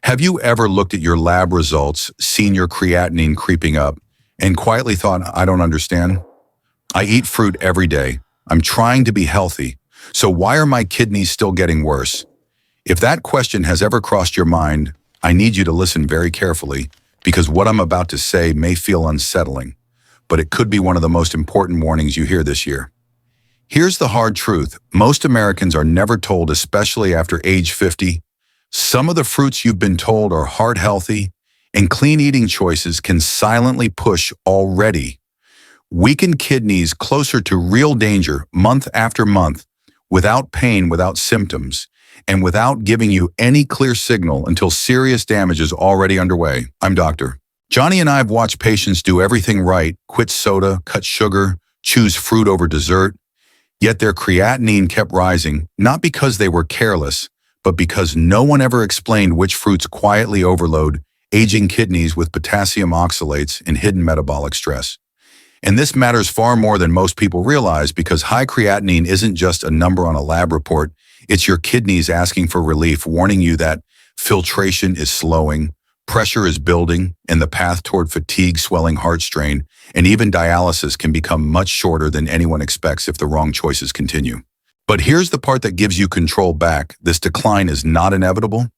Have you ever looked at your lab results, seen your creatinine creeping up, and quietly thought, I don't understand? I eat fruit every day. I'm trying to be healthy. So why are my kidneys still getting worse? If that question has ever crossed your mind, I need you to listen very carefully because what I'm about to say may feel unsettling, but it could be one of the most important warnings you hear this year. Here's the hard truth. Most Americans are never told, especially after age 50, some of the fruits you've been told are heart healthy and clean eating choices can silently push already weakened kidneys closer to real danger month after month without pain, without symptoms, and without giving you any clear signal until serious damage is already underway. I'm Dr. Johnny and I've watched patients do everything right, quit soda, cut sugar, choose fruit over dessert, yet their creatinine kept rising, not because they were careless, but because no one ever explained which fruits quietly overload aging kidneys with potassium oxalates and hidden metabolic stress. And this matters far more than most people realize because high creatinine isn't just a number on a lab report, it's your kidneys asking for relief, warning you that filtration is slowing, pressure is building, and the path toward fatigue, swelling, heart strain, and even dialysis can become much shorter than anyone expects if the wrong choices continue. But here's the part that gives you control back. This decline is not inevitable,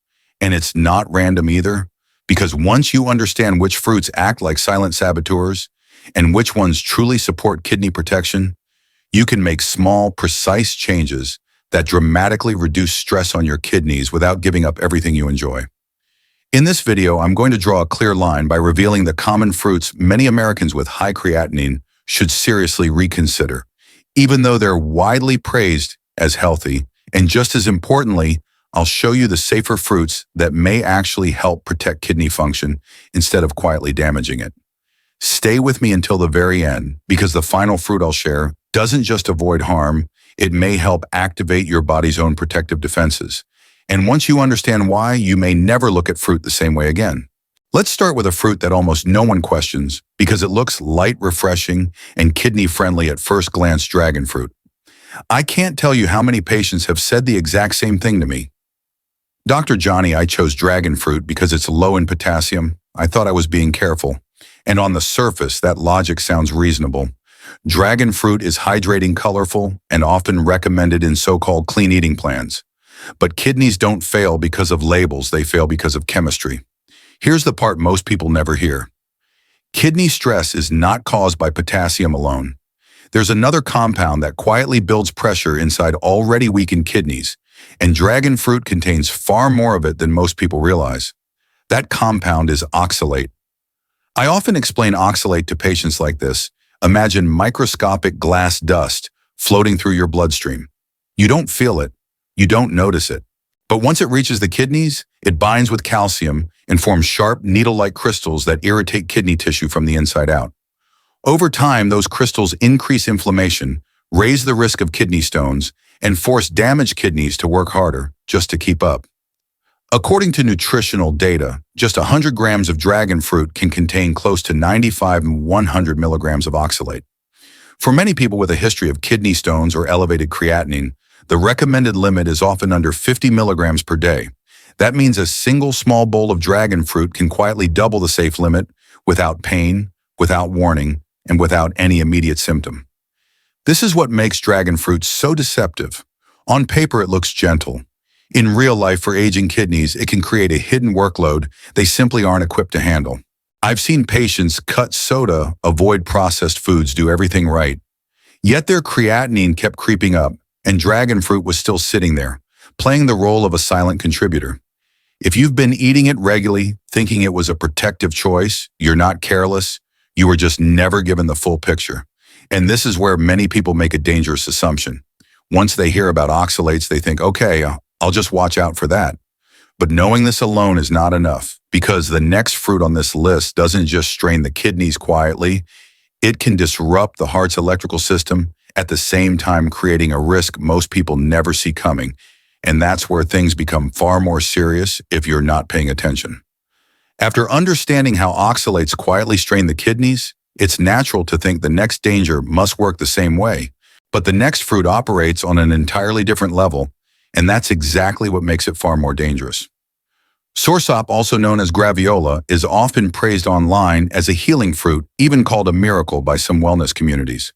and it's not random either, because once you understand which fruits act like silent saboteurs and which ones truly support kidney protection, you can make small, precise changes that dramatically reduce stress on your kidneys without giving up everything you enjoy. In this video, I'm going to draw a clear line by revealing the common fruits many Americans with high creatinine should seriously reconsider, even though they're widely praised as healthy. And just as importantly, I'll show you the safer fruits that may actually help protect kidney function instead of quietly damaging it. Stay with me until the very end, because the final fruit I'll share doesn't just avoid harm, it may help activate your body's own protective defenses. And once you understand why, you may never look at fruit the same way again. Let's start with a fruit that almost no one questions because it looks light, refreshing, and kidney-friendly at first glance: dragon fruit. I can't tell you how many patients have said the exact same thing to me. Dr. Johnny, I chose dragon fruit because it's low in potassium. I thought I was being careful. And on the surface, that logic sounds reasonable. Dragon fruit is hydrating, colorful, and often recommended in so-called clean eating plans. But kidneys don't fail because of labels, they fail because of chemistry. Here's the part most people never hear. Kidney stress is not caused by potassium alone. There's another compound that quietly builds pressure inside already weakened kidneys, and dragon fruit contains far more of it than most people realize. That compound is oxalate. I often explain oxalate to patients like this. Imagine microscopic glass dust floating through your bloodstream. You don't feel it. You don't notice it. But once it reaches the kidneys, it binds with calcium and forms sharp, needle-like crystals that irritate kidney tissue from the inside out. Over time, those crystals increase inflammation, raise the risk of kidney stones, and force damaged kidneys to work harder just to keep up. According to nutritional data, just 100 grams of dragon fruit can contain close to 95 and 100 milligrams of oxalate. For many people with a history of kidney stones or elevated creatinine, the recommended limit is often under 50 milligrams per day. That means a single small bowl of dragon fruit can quietly double the safe limit without pain, without warning, and without any immediate symptom. This is what makes dragon fruit so deceptive. On paper, it looks gentle. In real life, for aging kidneys, it can create a hidden workload they simply aren't equipped to handle. I've seen patients cut soda, avoid processed foods, do everything right. Yet their creatinine kept creeping up, and dragon fruit was still sitting there, playing the role of a silent contributor. If you've been eating it regularly, thinking it was a protective choice, you're not careless, you were just never given the full picture. And this is where many people make a dangerous assumption. Once they hear about oxalates, they think, okay, I'll just watch out for that. But knowing this alone is not enough, because the next fruit on this list doesn't just strain the kidneys quietly, it can disrupt the heart's electrical system, at the same time creating a risk most people never see coming. And that's where things become far more serious if you're not paying attention. After understanding how oxalates quietly strain the kidneys, it's natural to think the next danger must work the same way. But the next fruit operates on an entirely different level, and that's exactly what makes it far more dangerous. Soursop, also known as Graviola, is often praised online as a healing fruit, even called a miracle by some wellness communities.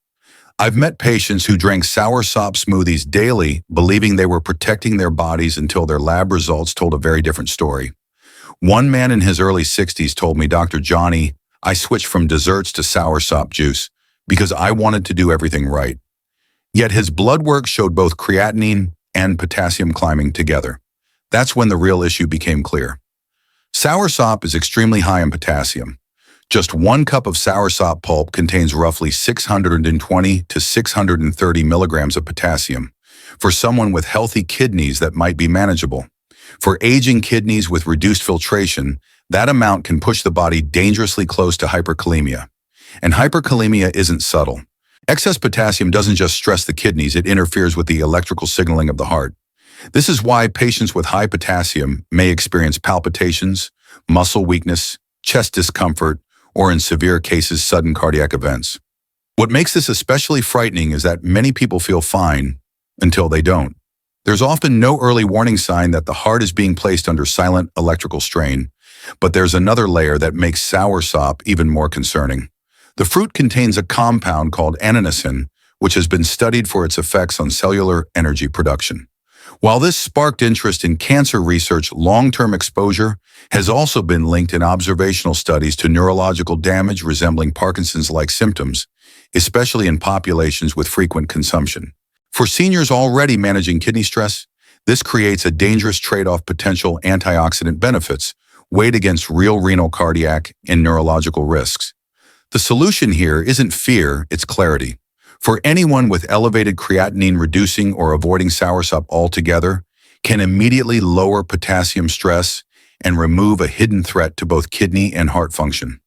I've met patients who drank soursop smoothies daily, believing they were protecting their bodies until their lab results told a very different story. One man in his early 60s told me, "Dr. Johnny, I switched from desserts to soursop juice because I wanted to do everything right." Yet his blood work showed both creatinine and potassium climbing together. That's when the real issue became clear. Soursop is extremely high in potassium. Just 1 cup of soursop pulp contains roughly 620 to 630 milligrams of potassium. For someone with healthy kidneys, that might be manageable. For aging kidneys with reduced filtration, that amount can push the body dangerously close to hyperkalemia. And hyperkalemia isn't subtle. Excess potassium doesn't just stress the kidneys, it interferes with the electrical signaling of the heart. This is why patients with high potassium may experience palpitations, muscle weakness, chest discomfort, or in severe cases, sudden cardiac events. What makes this especially frightening is that many people feel fine until they don't. There's often no early warning sign that the heart is being placed under silent electrical strain, but there's another layer that makes soursop even more concerning. The fruit contains a compound called ananocin, which has been studied for its effects on cellular energy production. While this sparked interest in cancer research, long-term exposure has also been linked in observational studies to neurological damage resembling Parkinson's-like symptoms, especially in populations with frequent consumption. For seniors already managing kidney stress, this creates a dangerous trade-off: potential antioxidant benefits weighed against real renal, cardiac, and neurological risks. The solution here isn't fear, it's clarity. For anyone with elevated creatinine, reducing or avoiding soursop altogether can immediately lower potassium stress and remove a hidden threat to both kidney and heart function.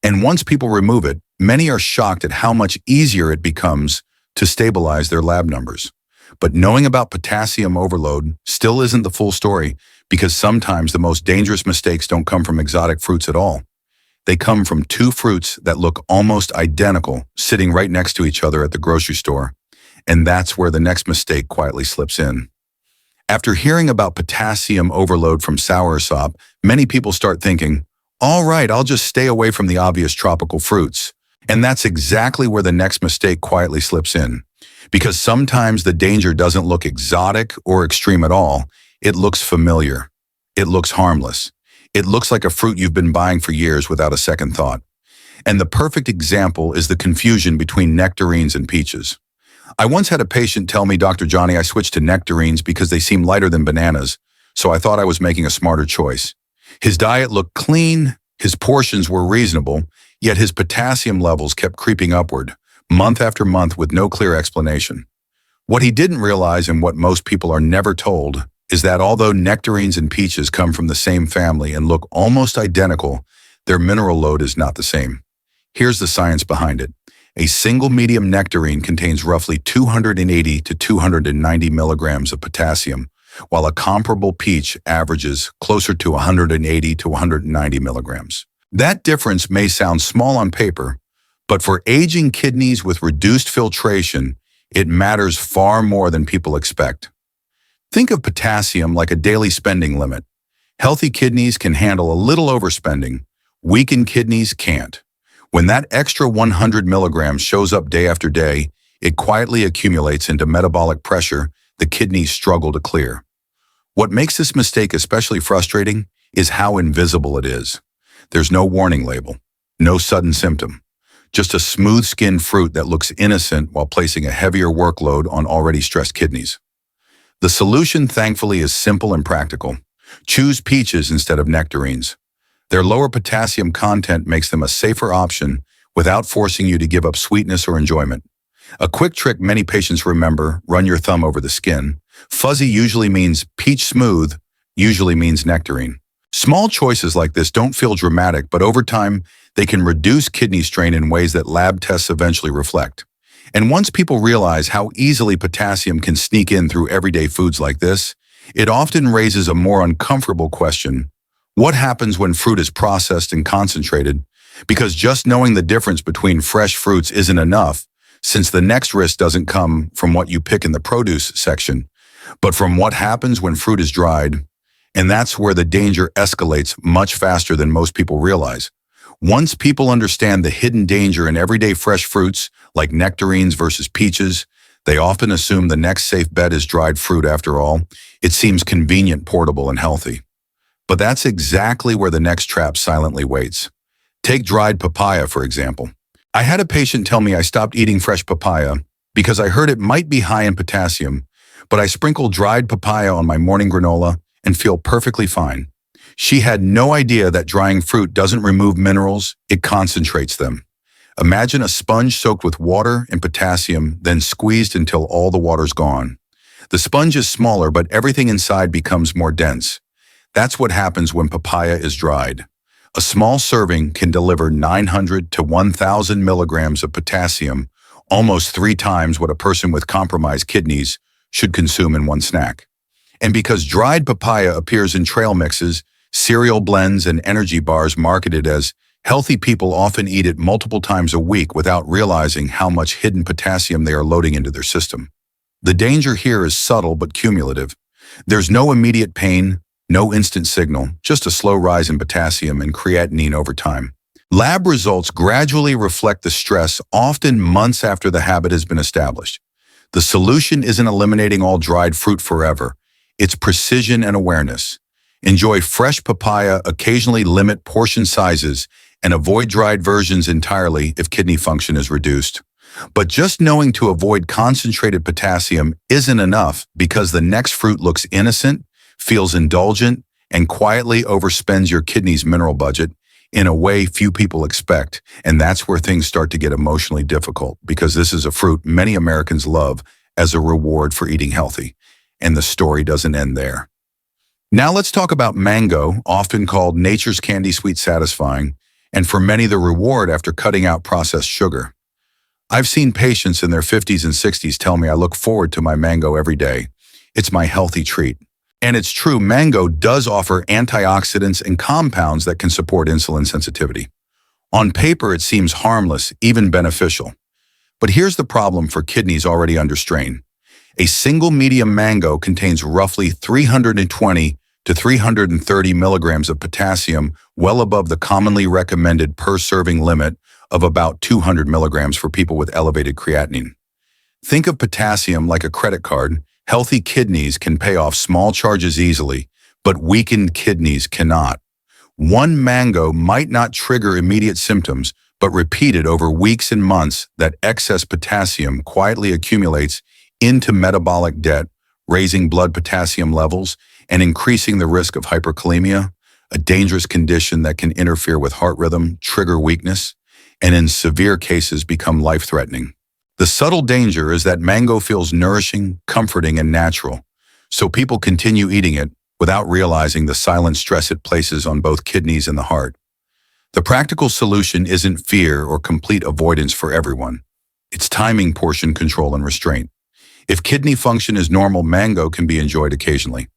And once people remove it, many are shocked at how much easier it becomes to stabilize their lab numbers. But knowing about potassium overload still isn't the full story, because sometimes the most dangerous mistakes don't come from exotic fruits at all. They come from 2 fruits that look almost identical, sitting right next to each other at the grocery store. And that's where the next mistake quietly slips in. After hearing about potassium overload from soursop, many people start thinking, all right, I'll just stay away from the obvious tropical fruits. And that's exactly where the next mistake quietly slips in. Because sometimes the danger doesn't look exotic or extreme at all. It looks familiar. It looks harmless. It looks like a fruit you've been buying for years without a second thought. And the perfect example is the confusion between nectarines and peaches. I once had a patient tell me, "Dr. Johnny, I switched to nectarines because they seem lighter than bananas, so I thought I was making a smarter choice." His diet looked clean, his portions were reasonable, yet his potassium levels kept creeping upward, month after month, with no clear explanation. What he didn't realize, and what most people are never told, is that although nectarines and peaches come from the same family and look almost identical, their mineral load is not the same. Here's the science behind it. A single medium nectarine contains roughly 280 to 290 milligrams of potassium, while a comparable peach averages closer to 180 to 190 milligrams. That difference may sound small on paper, but for aging kidneys with reduced filtration, it matters far more than people expect. Think of potassium like a daily spending limit. Healthy kidneys can handle a little overspending. Weakened kidneys can't. When that extra 100 milligrams shows up day after day, it quietly accumulates into metabolic pressure the kidneys struggle to clear. What makes this mistake especially frustrating is how invisible it is. There's no warning label, no sudden symptom, just a smooth-skinned fruit that looks innocent while placing a heavier workload on already stressed kidneys. The solution, thankfully, is simple and practical. Choose peaches instead of nectarines. Their lower potassium content makes them a safer option without forcing you to give up sweetness or enjoyment. A quick trick many patients remember: run your thumb over the skin. Fuzzy usually means peach, smooth usually means nectarine. Small choices like this don't feel dramatic, but over time, they can reduce kidney strain in ways that lab tests eventually reflect. And once people realize how easily potassium can sneak in through everyday foods like this, it often raises a more uncomfortable question: what happens when fruit is processed and concentrated? Because just knowing the difference between fresh fruits isn't enough, since the next risk doesn't come from what you pick in the produce section, but from what happens when fruit is dried. And that's where the danger escalates much faster than most people realize. Once people understand the hidden danger in everyday fresh fruits, like nectarines versus peaches, they often assume the next safe bet is dried fruit after all. It seems convenient, portable, and healthy. But that's exactly where the next trap silently waits. Take dried papaya, for example. I had a patient tell me I stopped eating fresh papaya because I heard it might be high in potassium, but I sprinkle dried papaya on my morning granola and feel perfectly fine. She had no idea that drying fruit doesn't remove minerals, it concentrates them. Imagine a sponge soaked with water and potassium, then squeezed until all the water's gone. The sponge is smaller, but everything inside becomes more dense. That's what happens when papaya is dried. A small serving can deliver 900 to 1,000 milligrams of potassium, almost 3 times what a person with compromised kidneys should consume in one snack. And because dried papaya appears in trail mixes, cereal blends, and energy bars marketed as healthy, people often eat it multiple times a week without realizing how much hidden potassium they are loading into their system. The danger here is subtle but cumulative. There's no immediate pain, no instant signal, just a slow rise in potassium and creatinine over time. Lab results gradually reflect the stress, often months after the habit has been established. The solution isn't eliminating all dried fruit forever. It's precision and awareness. Enjoy fresh papaya, occasionally limit portion sizes, and avoid dried versions entirely if kidney function is reduced. But just knowing to avoid concentrated potassium isn't enough, because the next fruit looks innocent, feels indulgent, and quietly overspends your kidney's mineral budget in a way few people expect. And that's where things start to get emotionally difficult, because this is a fruit many Americans love as a reward for eating healthy. And the story doesn't end there. Now let's talk about mango, often called nature's candy, sweet, satisfying, and for many the reward after cutting out processed sugar. I've seen patients in their 50s and 60s tell me I look forward to my mango every day. It's my healthy treat. And it's true, mango does offer antioxidants and compounds that can support insulin sensitivity. On paper, it seems harmless, even beneficial. But here's the problem for kidneys already under strain. A single medium mango contains roughly 320 to 330 milligrams of potassium, well above the commonly recommended per serving limit of about 200 milligrams for people with elevated creatinine. Think of potassium like a credit card. Healthy kidneys can pay off small charges easily, but weakened kidneys cannot. One mango might not trigger immediate symptoms, but repeated over weeks and months, that excess potassium quietly accumulates into metabolic debt, raising blood potassium levels and increasing the risk of hyperkalemia, a dangerous condition that can interfere with heart rhythm, trigger weakness, and in severe cases become life-threatening. The subtle danger is that mango feels nourishing, comforting, and natural, so people continue eating it without realizing the silent stress it places on both kidneys and the heart. The practical solution isn't fear or complete avoidance for everyone. It's timing, portion control, and restraint. If kidney function is normal, mango can be enjoyed occasionally.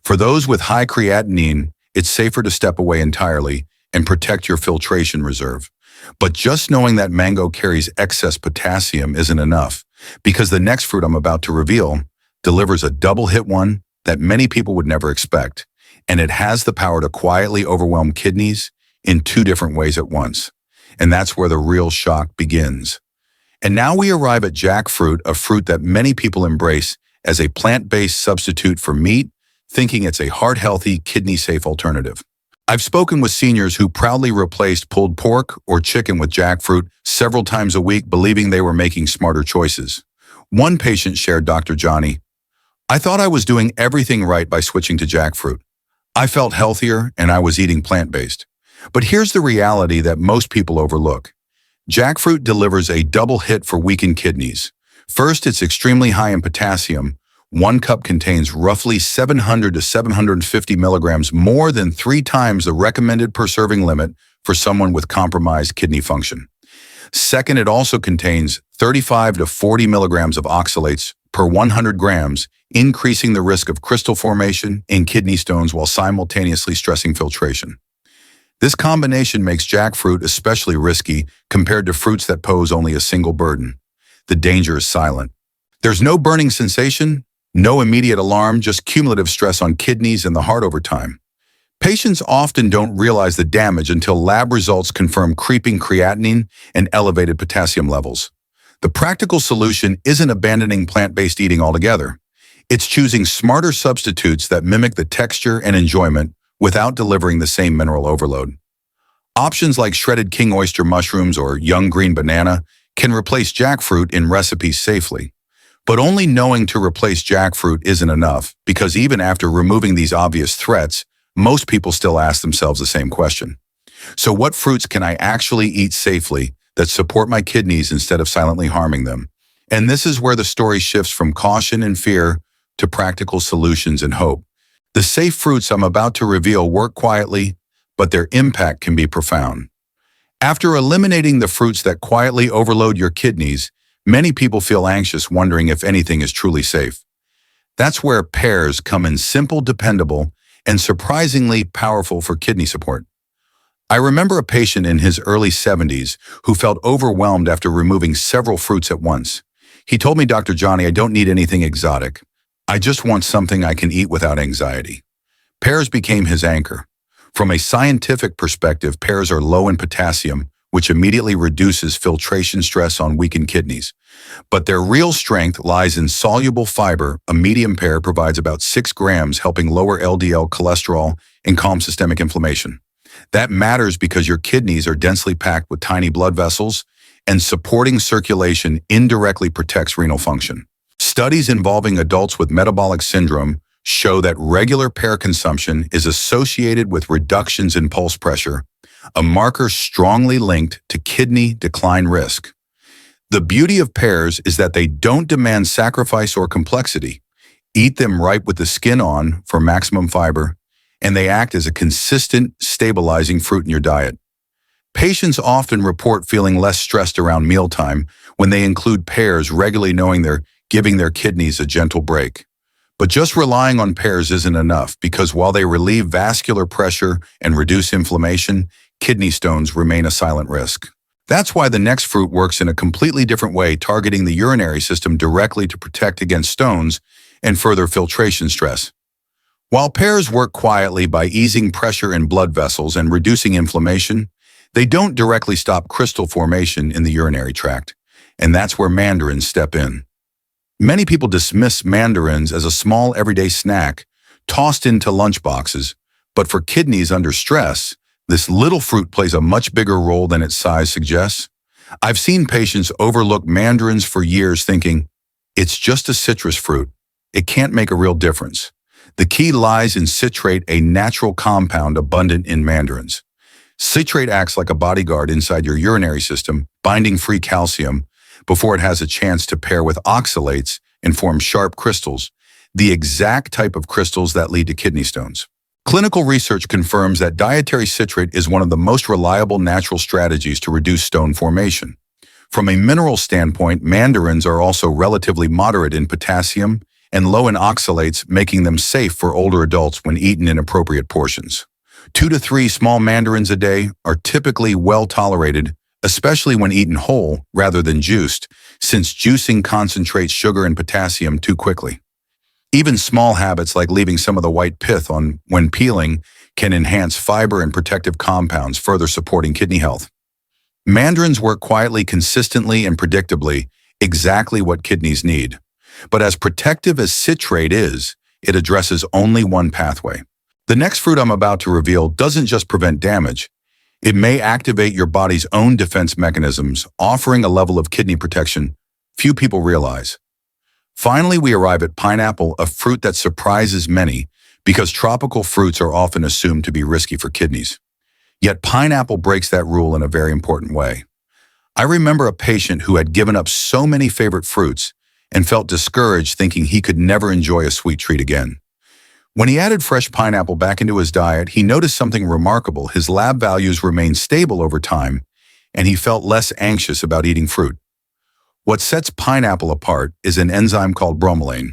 For those with high creatinine, it's safer to step away entirely and protect your filtration reserve. But just knowing that mango carries excess potassium isn't enough, because the next fruit I'm about to reveal delivers a double hit one that many people would never expect, and it has the power to quietly overwhelm kidneys in 2 different ways at once. And that's where the real shock begins. And now we arrive at jackfruit, a fruit that many people embrace as a plant-based substitute for meat, thinking it's a heart-healthy, kidney-safe alternative. I've spoken with seniors who proudly replaced pulled pork or chicken with jackfruit several times a week, believing they were making smarter choices. One patient shared, "Dr. Johnny, I thought I was doing everything right by switching to jackfruit. I felt healthier and I was eating plant-based. But here's the reality that most people overlook. Jackfruit delivers a double hit for weakened kidneys. First, it's extremely high in potassium. 1 cup contains roughly 700 to 750 milligrams, more than 3 times the recommended per serving limit for someone with compromised kidney function. Second, it also contains 35 to 40 milligrams of oxalates per 100 grams, increasing the risk of crystal formation in kidney stones while simultaneously stressing filtration. This combination makes jackfruit especially risky compared to fruits that pose only a single burden. The danger is silent. There's no burning sensation, No immediate alarm, just cumulative stress on kidneys and the heart over time. Patients often don't realize the damage until lab results confirm creeping creatinine and elevated potassium levels. The practical solution isn't abandoning plant-based eating altogether. It's choosing smarter substitutes that mimic the texture and enjoyment without delivering the same mineral overload. Options like shredded king oyster mushrooms or young green banana can replace jackfruit in recipes safely. But only knowing to replace jackfruit isn't enough, because even after removing these obvious threats, most people still ask themselves the same question. So what fruits can I actually eat safely that support my kidneys instead of silently harming them? And this is where the story shifts from caution and fear to practical solutions and hope. The safe fruits I'm about to reveal work quietly, but their impact can be profound. After eliminating the fruits that quietly overload your kidneys, many people feel anxious, wondering if anything is truly safe. That's where pears come in, simple, dependable, and surprisingly powerful for kidney support. I remember a patient in his early 70s who felt overwhelmed after removing several fruits at once. He told me, "Dr. Johnny, I don't need anything exotic. I just want something I can eat without anxiety." Pears became his anchor. From a scientific perspective, pears are low in potassium, which immediately reduces filtration stress on weakened kidneys. But their real strength lies in soluble fiber. A medium pear provides about 6 grams, helping lower LDL cholesterol and calm systemic inflammation. That matters because your kidneys are densely packed with tiny blood vessels, and supporting circulation indirectly protects renal function. Studies involving adults with metabolic syndrome show that regular pear consumption is associated with reductions in pulse pressure, a marker strongly linked to kidney decline risk. The beauty of pears is that they don't demand sacrifice or complexity. Eat them ripe with the skin on for maximum fiber, and they act as a consistent, stabilizing fruit in your diet. Patients often report feeling less stressed around mealtime when they include pears regularly, knowing they're giving their kidneys a gentle break. But just relying on pears isn't enough, because while they relieve vascular pressure and reduce inflammation, kidney stones remain a silent risk. That's why the next fruit works in a completely different way, targeting the urinary system directly to protect against stones and further filtration stress. While pears work quietly by easing pressure in blood vessels and reducing inflammation, they don't directly stop crystal formation in the urinary tract, and that's where mandarins step in. Many people dismiss mandarins as a small everyday snack tossed into lunchboxes, but for kidneys under stress, this little fruit plays a much bigger role than its size suggests. I've seen patients overlook mandarins for years, thinking, it's just a citrus fruit. It can't make a real difference. The key lies in citrate, a natural compound abundant in mandarins. Citrate acts like a bodyguard inside your urinary system, binding free calcium before it has a chance to pair with oxalates and form sharp crystals, the exact type of crystals that lead to kidney stones. Clinical research confirms that dietary citrate is one of the most reliable natural strategies to reduce stone formation. From a mineral standpoint, mandarins are also relatively moderate in potassium and low in oxalates, making them safe for older adults when eaten in appropriate portions. 2 to 3 small mandarins a day are typically well tolerated, especially when eaten whole rather than juiced, since juicing concentrates sugar and potassium too quickly. Even small habits like leaving some of the white pith on when peeling can enhance fiber and protective compounds, further supporting kidney health. Mandarins work quietly, consistently, and predictably, exactly what kidneys need. But as protective as citrate is, it addresses only one pathway. The next fruit I'm about to reveal doesn't just prevent damage. It may activate your body's own defense mechanisms, offering a level of kidney protection few people realize. Finally, we arrive at pineapple, a fruit that surprises many because tropical fruits are often assumed to be risky for kidneys. Yet pineapple breaks that rule in a very important way. I remember a patient who had given up so many favorite fruits and felt discouraged, thinking he could never enjoy a sweet treat again. When he added fresh pineapple back into his diet, he noticed something remarkable. His lab values remained stable over time, and he felt less anxious about eating fruit. What sets pineapple apart is an enzyme called bromelain.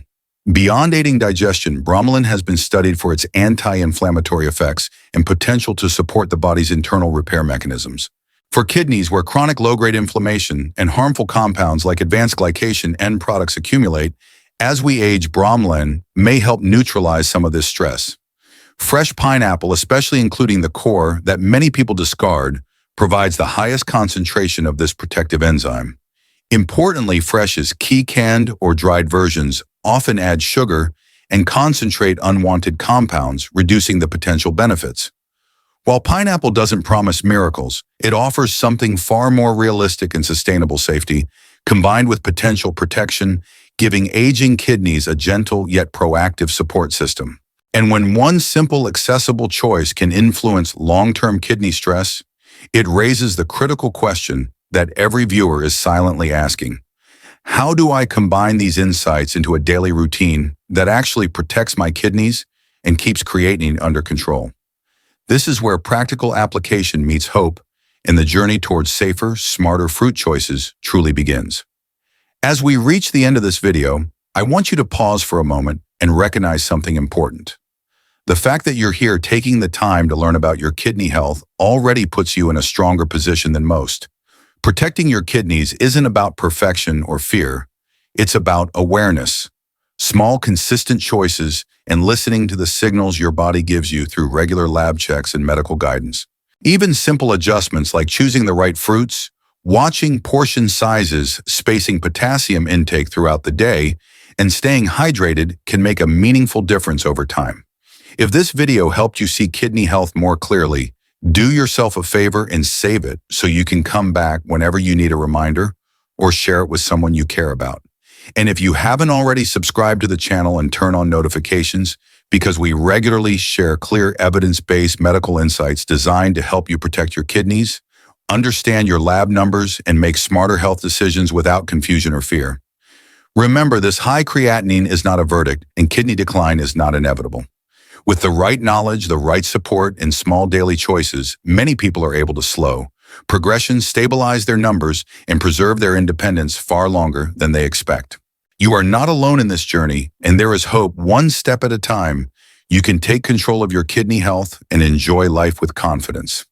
Beyond aiding digestion, bromelain has been studied for its anti-inflammatory effects and potential to support the body's internal repair mechanisms. For kidneys, where chronic low-grade inflammation and harmful compounds like advanced glycation end products accumulate, As we age, bromelain may help neutralize some of this stress. Fresh pineapple, especially including the core that many people discard, provides the highest concentration of this protective enzyme. Importantly, fresh's key canned or dried versions often add sugar and concentrate unwanted compounds, reducing the potential benefits. While pineapple doesn't promise miracles, it offers something far more realistic and sustainable: safety, combined with potential protection, giving aging kidneys a gentle yet proactive support system. And when one simple, accessible choice can influence long-term kidney stress, it raises the critical question that every viewer is silently asking: how do I combine these insights into a daily routine that actually protects my kidneys and keeps creatinine under control? This is where practical application meets hope, and the journey towards safer, smarter fruit choices truly begins. As we reach the end of this video, I want you to pause for a moment and recognize something important. The fact that you're here taking the time to learn about your kidney health already puts you in a stronger position than most. Protecting your kidneys isn't about perfection or fear. It's about awareness. Small, consistent choices and listening to the signals your body gives you through regular lab checks and medical guidance. Even simple adjustments like choosing the right fruits, watching portion sizes, spacing potassium intake throughout the day, and staying hydrated can make a meaningful difference over time. If this video helped you see kidney health more clearly, do yourself a favor and save it so you can come back whenever you need a reminder or share it with someone you care about. And if you haven't already, subscribed to the channel and turn on notifications, because we regularly share clear evidence-based medical insights designed to help you protect your kidneys, understand your lab numbers, and make smarter health decisions without confusion or fear. Remember, this high creatinine is not a verdict, and kidney decline is not inevitable. With the right knowledge, the right support, and small daily choices, many people are able to slow progression, stabilize their numbers, and preserve their independence far longer than they expect. You are not alone in this journey, and there is hope. One step at a time, you can take control of your kidney health and enjoy life with confidence.